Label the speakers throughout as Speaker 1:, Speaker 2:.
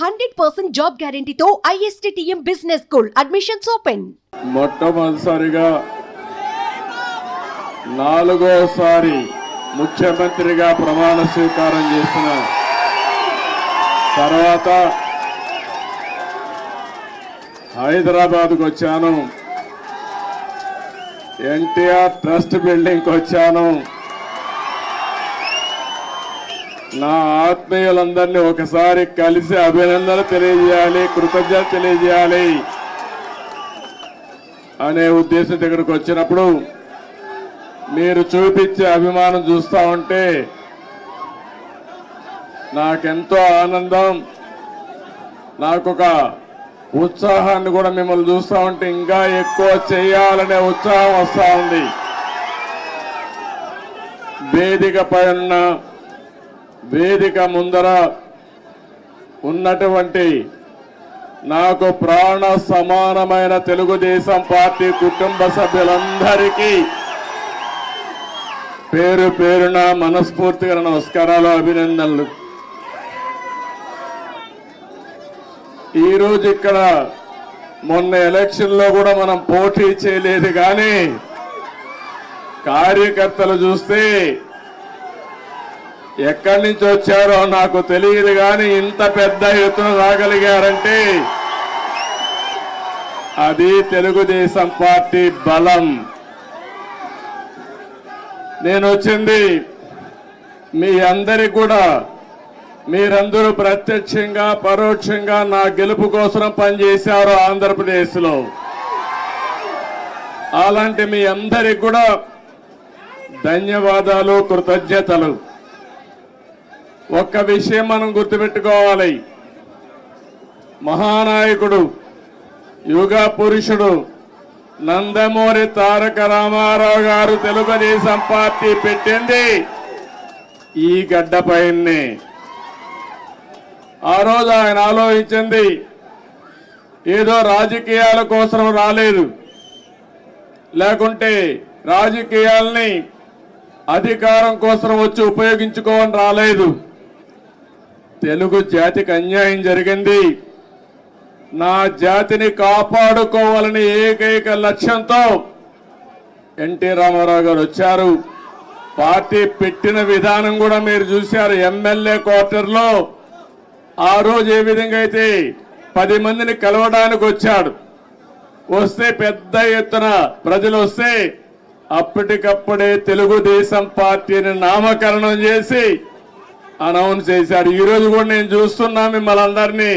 Speaker 1: 100% job గ్యారెంటీతో ISTTM business school admissions open.
Speaker 2: మొట్టమొదటిసారిగా నాలుగోసారి ముఖ్యమంత్రిగా ప్రమాణ స్వీకారం చేసిన తర్వాత హైదరాబాద్కు వచ్చాను. ఎన్టీఆర్ ట్రస్ట్ బిల్డింగ్కి వచ్చాను. నా ఆత్మీయులందరినీ ఒకసారి కలిసి అభినందనలు తెలియజేయాలి, కృతజ్ఞత తెలియజేయాలి అనే ఉద్దేశంతో ఇక్కడికి వచ్చినప్పుడు మీరు చూపించే అభిమానం చూస్తా ఉంటే నాకెంతో ఆనందం, నాకొక ఉత్సాహాన్ని కూడా మిమ్మల్ని చూస్తా ఉంటే ఇంకా ఎక్కువ చేయాలనే ఉత్సాహం వస్తా ఉంది. వేదిక పైన వేదిక ముందర ఉన్నటువంటి నాకు ప్రాణ సమానమైన తెలుగుదేశం పార్టీ కుటుంబ సభ్యులందరికీ పేరు పేరున మనస్ఫూర్తిగా నమస్కారాలు, అభినందనలు. ఈరోజు ఇక్కడ మొన్న ఎలక్షన్ లో కూడా మనం పోటీ చేయలేదు, కానీ కార్యకర్తలు చూస్తే ఎక్కడి నుంచి వచ్చారో నాకు తెలియదు, కానీ ఇంత పెద్ద ఎత్తున రాగలిగారంటే అది తెలుగుదేశం పార్టీ బలం. నేను వచ్చింది మీ అందరికి కూడా, మీరందరూ ప్రత్యక్షంగా పరోక్షంగా నా గెలుపు కోసం పనిచేశారు ఆంధ్రప్రదేశ్లో. అలాంటి మీ అందరికి కూడా ధన్యవాదాలు, కృతజ్ఞతలు. ఒక్క విషయం మనం గుర్తుపెట్టుకోవాలి, మహానాయకుడు యుగ పురుషుడు నందమూరి తారక రామారావు గారు తెలుగుదేశం పార్టీ పెట్టింది ఈ గడ్డపైనే. ఆ రోజు ఆయన ఆలోచించింది ఏదో రాజకీయాల కోసం రాలేదు, లేకుంటే రాజకీయాల్ని అధికారం కోసం వచ్చి ఉపయోగించుకోవని రాలేదు. తెలుగు జాతికి అన్యాయం జరిగింది, నా జాతిని కాపాడుకోవాలని ఏకైక లక్ష్యంతో ఎన్టీ రామారావు గారు వచ్చారు. పార్టీ పెట్టిన విధానం కూడా మీరు చూశారు. ఎమ్మెల్యే క్వార్టర్లో ఆ రోజు ఏ విధంగా అయితే 10 మందిని కలవడానికి వచ్చాడు, వస్తే పెద్ద ఎత్తున ప్రజలు వస్తే అప్పటికప్పుడే తెలుగుదేశం పార్టీని నామకరణం చేసి అనౌన్స్ చేశాడు. ఈ రోజు కూడా నేను చూస్తున్నా మిమ్మల్ని అందరినీ,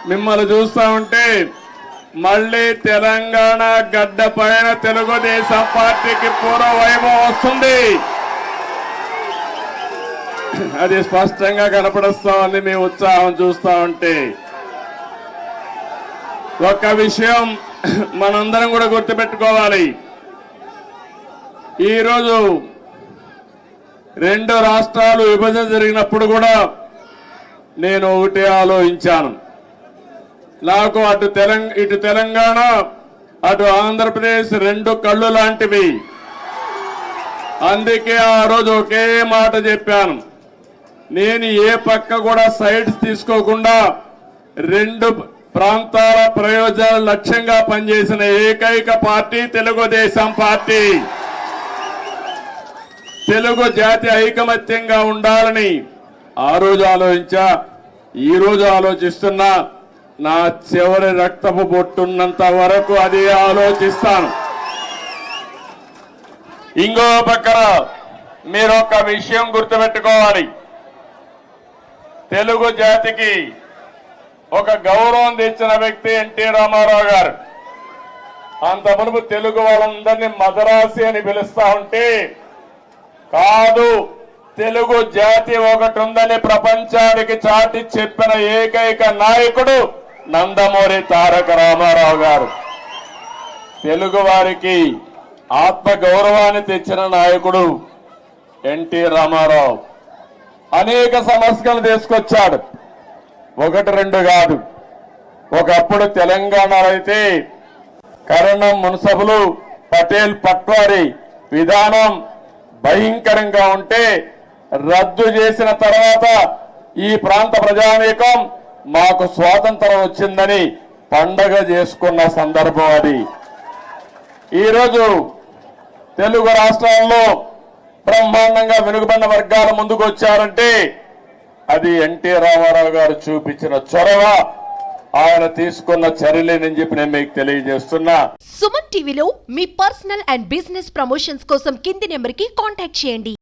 Speaker 2: మిమ్మల్ని చూస్తా ఉంటే మళ్ళీ తెలంగాణ గడ్డ పైన తెలుగుదేశం పార్టీకి పూర్వ వైభవం వస్తుంది. అది స్పష్టంగా కనపడుస్తా ఉంది మీ ఉత్సాహం చూస్తా ఉంటే. ఒక్క విషయం మనందరం కూడా గుర్తుపెట్టుకోవాలి, ఈరోజు 2 రాష్ట్రాలు విభజన జరిగినప్పుడు కూడా నేను ఒకటే ఆలోచించాను, నాకు ఇటు తెలంగాణ అటు ఆంధ్రప్రదేశ్ 2 కళ్ళు లాంటివి. అందుకే ఆ రోజు ఒకే మాట చెప్పాను, నేను ఏ పక్క కూడా సైడ్స్ తీసుకోకుండా 2 ప్రాంతాల ప్రయోజనాల లక్ష్యంగా పనిచేసిన ఏకైక పార్టీ తెలుగుదేశం పార్టీ. తెలుగు జాతి ఐకమత్యంగా ఉండాలని ఆ రోజు ఆలోచించా, ఈ రోజు ఆలోచిస్తున్నా. నా చివరి రక్తపు బొట్టున్నంత వరకు అదే ఆలోచిస్తాను. ఇంకో పక్కన మీరు ఒక విషయం గుర్తుపెట్టుకోవాలి, తెలుగు జాతికి ఒక గౌరవం తెచ్చిన వ్యక్తి ఎన్టీ రామారావు గారు. అంత మునుపు తెలుగు వాళ్ళందరినీ మదరాసి అని పిలుస్తా ఉంటే, కాదు తెలుగు జాతి ఒకటి ఉందని ప్రపంచానికి చాటి చెప్పిన ఏకైక నాయకుడు నందమూరి తారక రామారావు గారు. తెలుగు వారికి ఆత్మ గౌరవాన్ని తెచ్చిన నాయకుడు ఎన్టీ రామారావు. అనేక సమస్యలు తీసుకొచ్చాడు, 1-2 కాదు. ఒకప్పుడు తెలంగాణలో అయితే కరణం మున్సబులు పటేల్ పట్వారీ విధానం భయంకరంగా ఉంటే రద్దు చేసిన తర్వాత ఈ ప్రాంత ప్రజానీకం మాకు స్వాతంత్రం వచ్చిందని పండగ చేసుకున్న సందర్భం అది. ఈరోజు తెలుగు రాష్ట్రాల్లో బ్రహ్మాండంగా వెనుకబడిన వర్గాల ముందుకు వచ్చారంటే అది ఎన్టీ రామారావు గారు చూపించిన చొరవ, ఆయన తీసుకున్న చర్యలేనని చెప్పి నేను మీకు తెలియజేస్తున్నా.
Speaker 1: సుమన్ టీవీలో మీ పర్సనల్ అండ్ బిజినెస్ ప్రమోషన్స్ కోసం కింది నెంబర్కి కాంటాక్ట్ చేయండి.